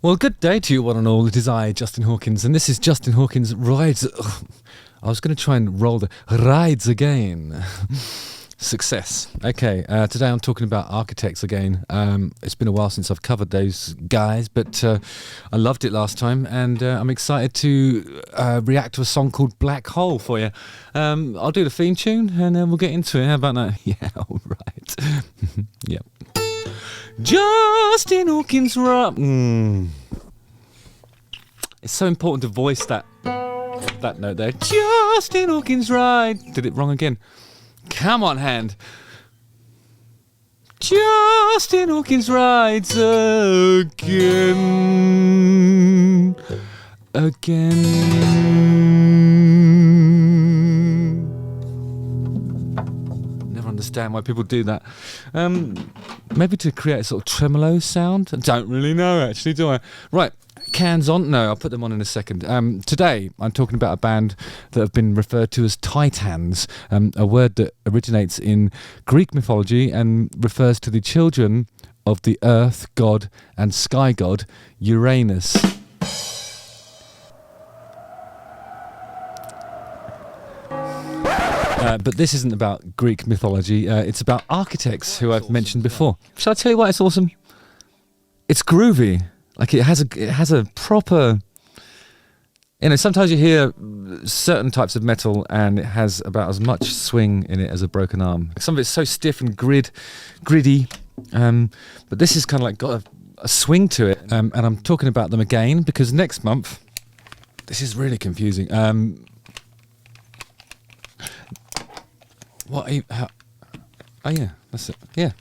Well, good day to you, one and all. It is I, Justin Hawkins, and this is Justin Hawkins Rides. Ugh, I was going to try and roll the rides again. Success. Okay, today I'm talking about architects again. It's been a while since I've covered those guys, but I loved it last time, and I'm excited to react to a song called Blackhole for you. I'll do the theme tune, and then we'll get into it. How about that? Yeah, all right. Yep. Justin Hawkins It's so important to voice that note there. Justin Hawkins ride. Did it wrong again. Come on, hand. Justin Hawkins rides again. Never understand why people do that. Maybe to create a sort of tremolo sound. I don't really know, actually, do I? Right. Cans on? No, I'll put them on in a second. Today, I'm talking about a band that have been referred to as Titans, a word that originates in Greek mythology and refers to the children of the earth god and sky god Uranus. But this isn't about Greek mythology, it's about architects who I've mentioned before. Shall I tell you why it's awesome? It's groovy. Like it has a proper, sometimes you hear certain types of metal and it has about as much swing in it as a broken arm. Some of it's so stiff and gritty, but this is kind of like got a swing to it. And I'm talking about them again because next month, this is really confusing. Oh yeah, that's it. Yeah.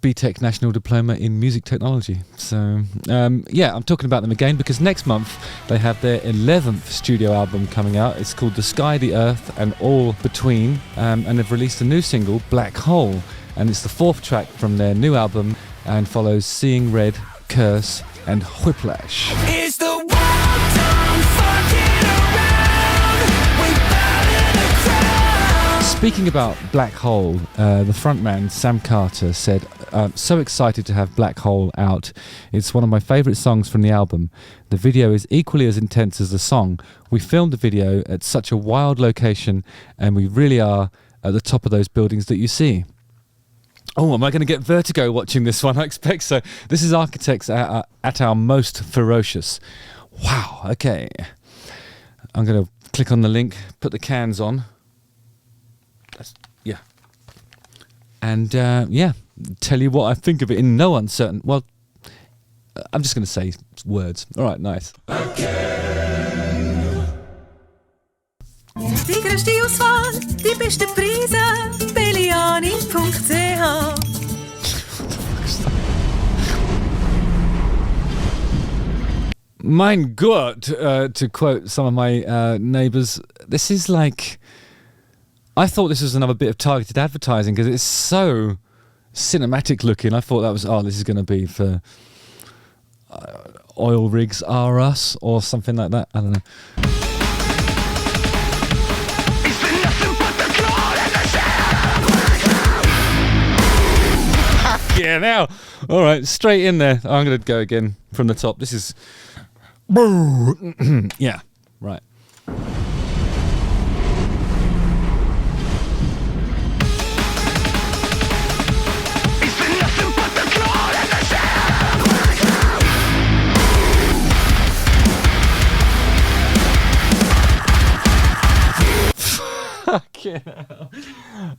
BTEC National Diploma in Music Technology. So, yeah, I'm talking about them again because next month they have their 11th studio album coming out. It's called The Sky, the Earth and All Between, and they've released a new single, Blackhole, and it's the 4th track from their new album and follows Seeing Red, Curse and Whiplash. Is the world done fucking around? We bow in the crowd. Speaking about Blackhole, the frontman Sam Carter said, so excited to have Blackhole out. It's one of my favourite songs from the album. The video is equally as intense as the song. We filmed the video at such a wild location and we really are at the top of those buildings that you see. Oh, am I going to get vertigo watching this one? I expect so. This is Architects at our most ferocious. Wow, okay. I'm going to click on the link, put the cans on. Yeah. And, yeah, tell you what I think of it in no uncertain... Well, I'm just going to say words. All right, nice. Die größte Auswahl, die beste Preise, Beliani.ch. Mein Gott, to quote some of my neighbours, this is like... I thought this was another bit of targeted advertising because it's so cinematic looking. I thought that was, this is going to be for Oil Rigs R Us or something like that. I don't know. Yeah, now. All right, straight in there. I'm going to go again from the top. This is... Yeah, right.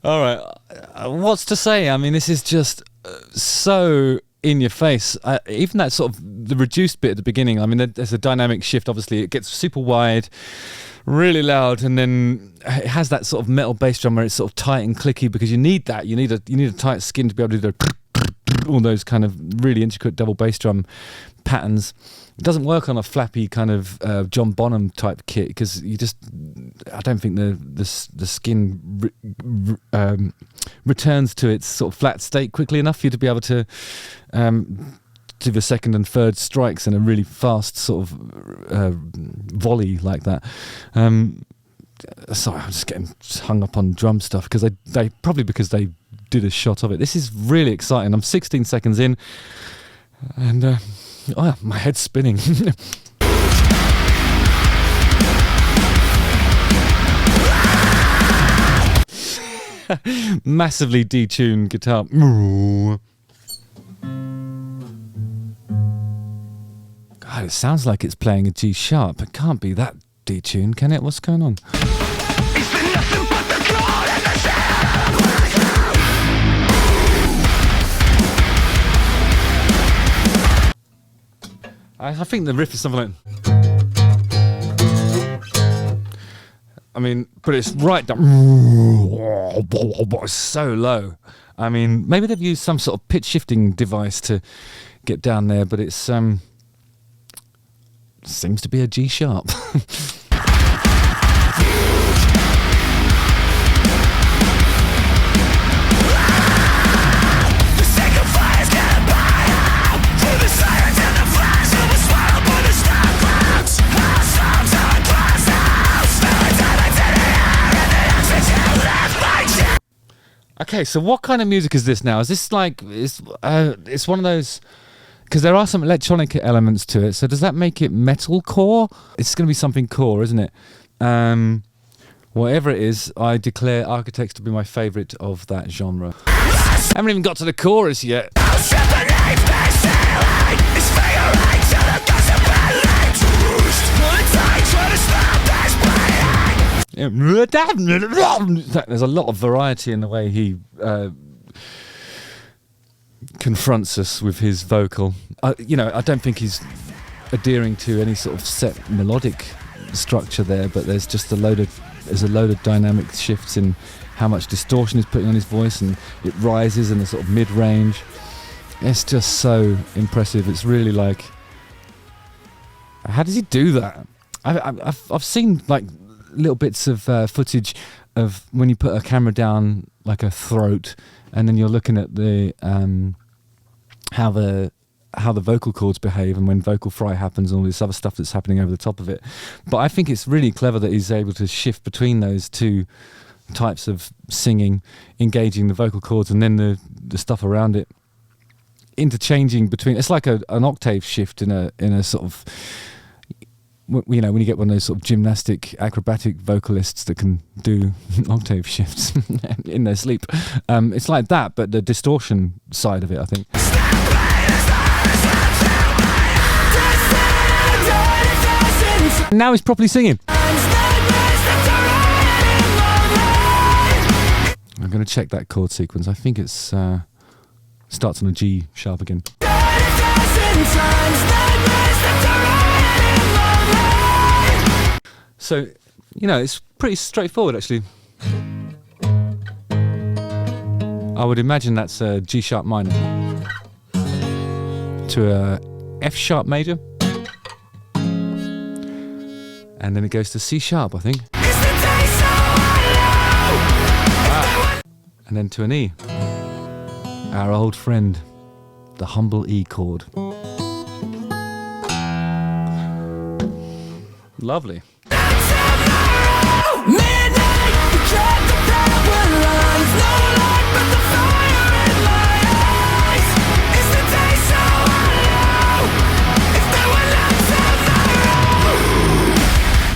All right, what's to say? I mean, this is just so in your face. Even that sort of the reduced bit at the beginning. I mean, there's a dynamic shift. Obviously, it gets super wide, really loud, and then it has that sort of metal bass drum where it's sort of tight and clicky because you need that. You need a tight skin to be able to do all those kind of really intricate double bass drum patterns. It doesn't work on a flappy kind of John Bonham type kit because I don't think the skin returns to its sort of flat state quickly enough for you to be able to do the second and third strikes in a really fast sort of volley like that. sorry, I'm just getting hung up on drum stuff because they probably because they did a shot of it. This is really exciting. I'm 16 seconds in, and my head's spinning. Massively detuned guitar. God, it sounds like it's playing a G sharp. It can't be that detuned, can it? What's going on? I think the riff is something like... I mean, but it's right down. It's so low. I mean, maybe they've used some sort of pitch shifting device to get down there, but it's seems to be a G sharp. Okay, so what kind of music is this now? Is this like it's one of those, because there are some electronic elements to it. So does that make it metalcore? It's going to be something core, isn't it? Whatever it is, I declare Architects to be my favourite of that genre. I haven't even got to the chorus yet. There's a lot of variety in the way he confronts us with his vocal. I don't think he's adhering to any sort of set melodic structure there, but there's just a load of dynamic shifts in how much distortion he's putting on his voice, and it rises in the sort of mid-range. It's just so impressive. It's really like, how does he do that? I've seen like little bits of footage of when you put a camera down like a throat, and then you're looking at the how the vocal cords behave and when vocal fry happens and all this other stuff that's happening over the top of it. But I think it's really clever that he's able to shift between those two types of singing, engaging the vocal cords and then the stuff around it, interchanging between. It's like an octave shift in a sort of, when you get one of those sort of gymnastic, acrobatic vocalists that can do octave shifts in their sleep. It's like that, but the distortion side of it, I think. Now he's properly singing. I'm going to check that chord sequence. I think it's starts on a G sharp again. So, it's pretty straightforward, actually. I would imagine that's a G sharp minor to a F sharp major, and then it goes to C sharp, I think, and then to an E, our old friend, the humble E chord. Lovely.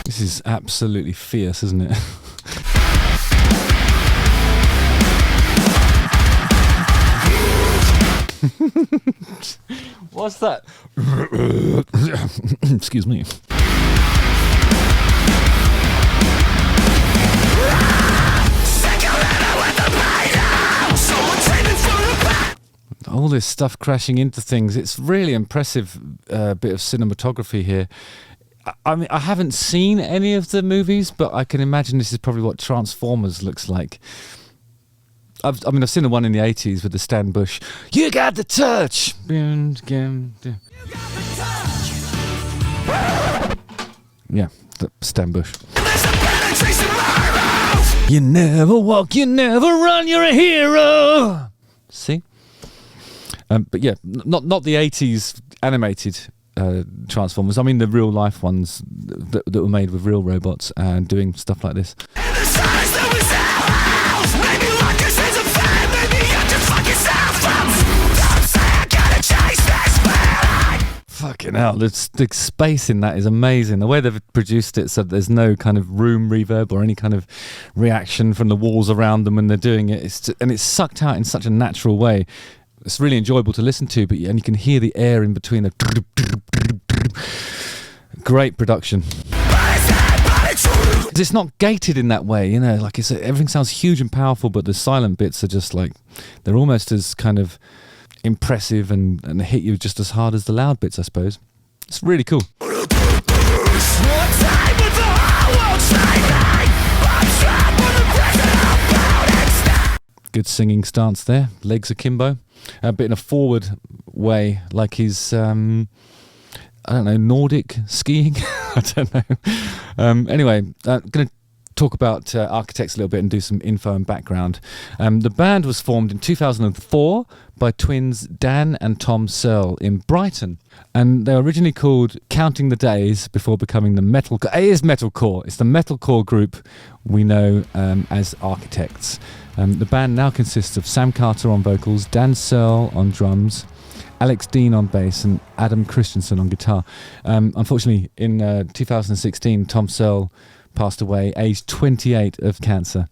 This is absolutely fierce, isn't it? What's that? Excuse me. All this stuff crashing into things. It's really impressive bit of cinematography here. I mean, I haven't seen any of the movies, but I can imagine this is probably what Transformers looks like. I've seen the one in the 80s with the Stan Bush. You got the touch! Yeah, the Stan Bush. You never walk, you never run, you're a hero! See? But yeah, not the 80s animated Transformers. I mean the real life ones that were made with real robots and doing stuff like this. Fucking hell, the space in that is amazing. The way they've produced it so that there's no kind of room reverb or any kind of reaction from the walls around them when they're doing it. And it's sucked out in such a natural way. It's really enjoyable to listen to, and you can hear the air in between the... Great production. It's not gated in that way, you know, like everything sounds huge and powerful, but the silent bits are just like, they're almost as kind of impressive and hit you just as hard as the loud bits, I suppose. It's really cool. Good singing stance there, legs akimbo, a bit in a forward way, like he's I don't know, Nordic skiing. I don't know. Anyway, going to talk about Architects a little bit and do some info and background. The band was formed in 2004 by twins Dan and Tom Searle in Brighton, and they were originally called Counting the Days before becoming the metalcore. It is metalcore. It's the metalcore group we know as Architects. The band now consists of Sam Carter on vocals, Dan Searle on drums, Alex Dean on bass, and Adam Christensen on guitar. Unfortunately, in 2016, Tom Searle passed away, aged 28, of cancer.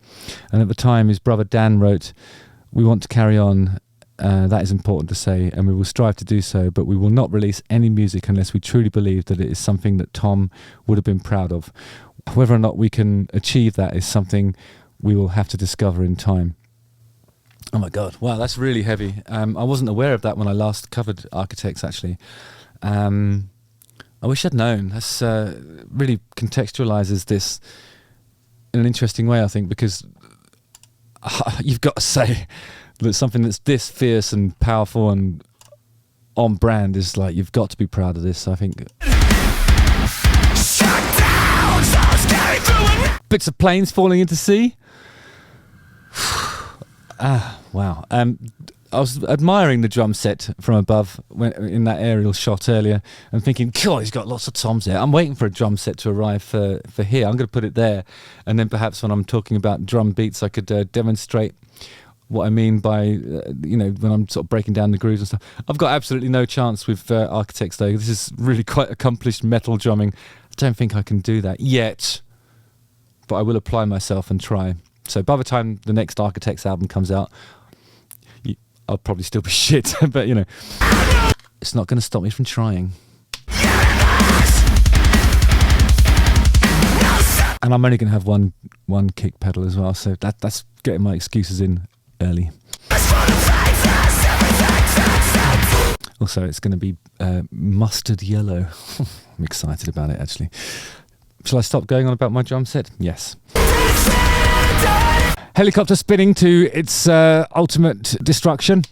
And at the time, his brother Dan wrote, "We want to carry on. That is important to say, and we will strive to do so, but we will not release any music unless we truly believe that it is something that Tom would have been proud of. Whether or not we can achieve that is something we will have to discover in time." Oh my God, wow, that's really heavy. I wasn't aware of that when I last covered Architects, actually. I wish I'd known. That's really contextualises this in an interesting way, I think, because you've got to say that something that's this fierce and powerful and on brand is like, you've got to be proud of this, I think. Bits of planes falling into sea. Wow. I was admiring the drum set from above in that aerial shot earlier and thinking, God, he's got lots of toms there. I'm waiting for a drum set to arrive for here. I'm going to put it there. And then perhaps when I'm talking about drum beats, I could demonstrate what I mean by, when I'm sort of breaking down the grooves and stuff. I've got absolutely no chance with Architects, though. This is really quite accomplished metal drumming. I don't think I can do that yet, but I will apply myself and try. So by the time the next Architects album comes out, I'll probably still be shit, but it's not going to stop me from trying. And I'm only going to have one kick pedal as well, so that's getting my excuses in early. Also, it's going to be mustard yellow. I'm excited about it, actually. Shall I stop going on about my drum set? Yes. Helicopter spinning to its ultimate destruction.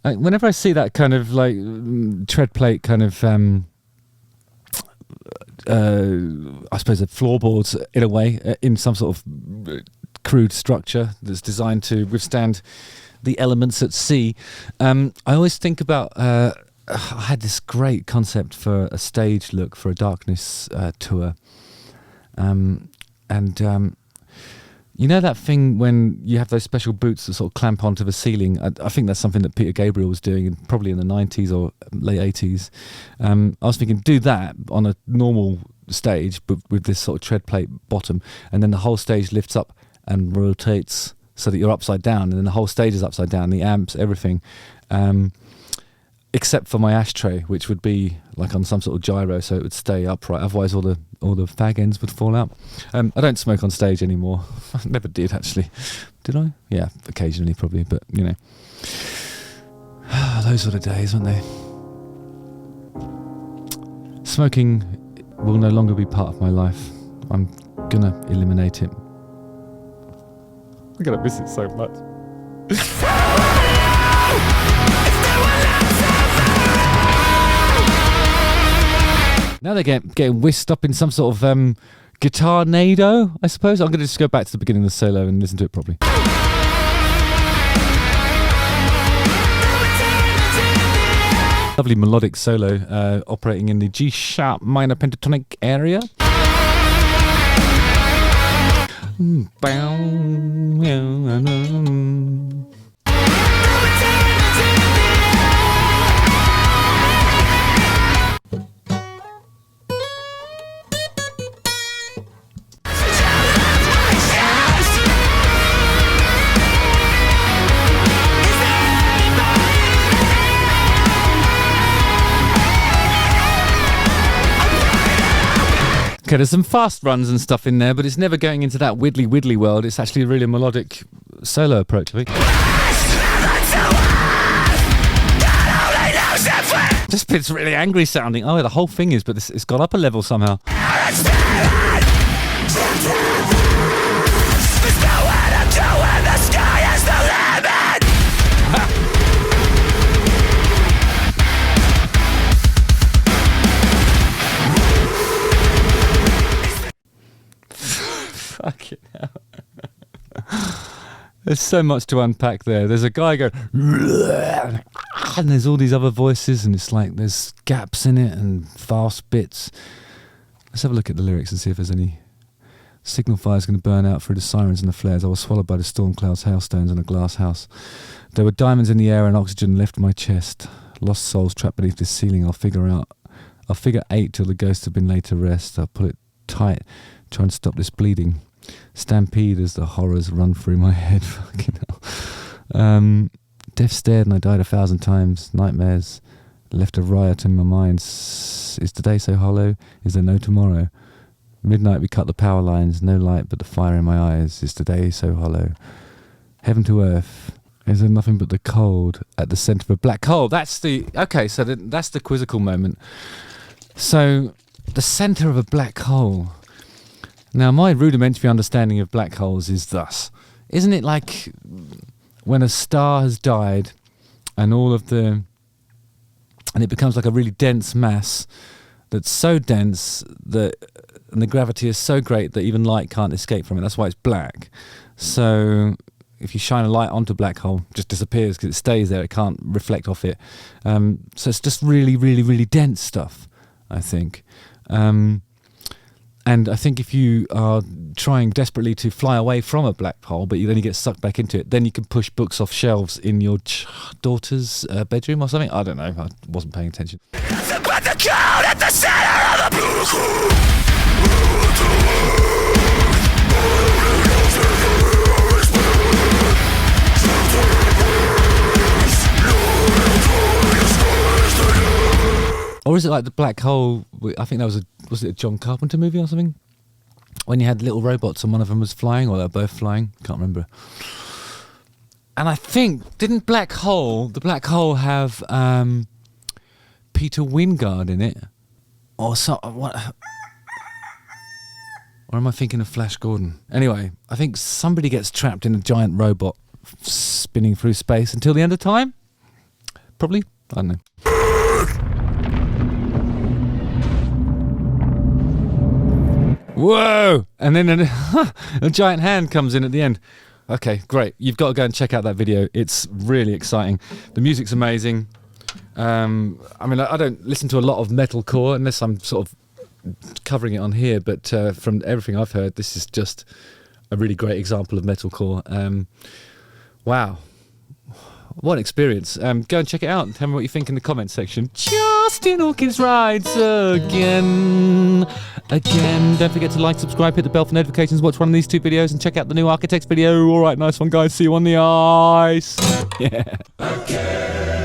Whenever I see that kind of like tread plate kind of I suppose a floorboards in a way, in some sort of crude structure that's designed to withstand the elements at sea. I always think about, I had this great concept for a stage look for a Darkness tour. You know that thing when you have those special boots that sort of clamp onto the ceiling? I think that's something that Peter Gabriel was doing probably in the 90s or late 80s. I was thinking, do that on a normal stage, but with this sort of tread plate bottom, and then the whole stage lifts up and rotates so that you're upside down, and then the whole stage is upside down, the amps, everything. Except for my ashtray, which would be like on some sort of gyro, so it would stay upright. Otherwise, all the fag ends would fall out. I don't smoke on stage anymore. I never did, actually. Did I? Yeah, occasionally, probably. But those were the days, weren't they? Smoking will no longer be part of my life. I'm gonna eliminate it. I'm gonna miss it so much. Now they're getting whisked up in some sort of guitar nado, I suppose. I'm going to just go back to the beginning of the solo and listen to it properly. Lovely melodic solo operating in the G sharp minor pentatonic area. Okay, there's some fast runs and stuff in there, but it's never going into that widdly world. It's actually a really melodic solo approach, I think. This bit's really angry sounding. Oh, the whole thing is, but it's gone up a level somehow. Fucking hell. There's so much to unpack there. There's a guy going, and there's all these other voices, and it's like there's gaps in it and fast bits. Let's have a look at the lyrics and see if there's any. Signal fire's going to burn out through the sirens and the flares. I was swallowed by the storm clouds, hailstones, and a glass house. There were diamonds in the air and oxygen left my chest. Lost souls trapped beneath this ceiling. I'll figure 8 till the ghosts have been laid to rest. I'll pull it tight, try and stop this bleeding. Stampede as the horrors run through my head. Fucking hell. Death stared and I died 1,000 times. Nightmares left a riot in my mind. Is today so hollow? Is there no tomorrow? Midnight we cut the power lines. No light but the fire in my eyes. Is today so hollow? Heaven to earth. Is there nothing but the cold at the centre of a black hole? That's the... Okay, so that's the quizzical moment. So, the centre of a black hole... Now, my rudimentary understanding of black holes is thus. Isn't it like when a star has died and and it becomes like a really dense mass that's so dense and the gravity is so great that even light can't escape from it. That's why it's black. So if you shine a light onto a black hole, it just disappears because it stays there. It can't reflect off it. So it's just really, really, really dense stuff, I think. And I think if you are trying desperately to fly away from a black hole, but you then get sucked back into it, then you can push books off shelves in your daughter's bedroom or something. I don't know. I wasn't paying attention. Or is it like the black hole? I think that was it a John Carpenter movie or something? When you had little robots and one of them was flying, or they're both flying. Can't remember. And I think, didn't the black hole have Peter Wingard in it? Or so, what? Or am I thinking of Flash Gordon? Anyway, I think somebody gets trapped in a giant robot spinning through space until the end of time? Probably. I don't know. Whoa! And then a giant hand comes in at the end. Okay, great. You've got to go and check out that video. It's really exciting. The music's amazing. I mean, I don't listen to a lot of metalcore unless I'm sort of covering it on here, but from everything I've heard, this is just a really great example of metalcore. Wow. What an experience. Go and check it out and tell me what you think in the comments section. Justin Hawkins rides again. Don't forget to like, subscribe, hit the bell for notifications, watch one of these 2 videos, and check out the new Architects video. All right, nice one, guys. See you on the ice. Yeah. Okay.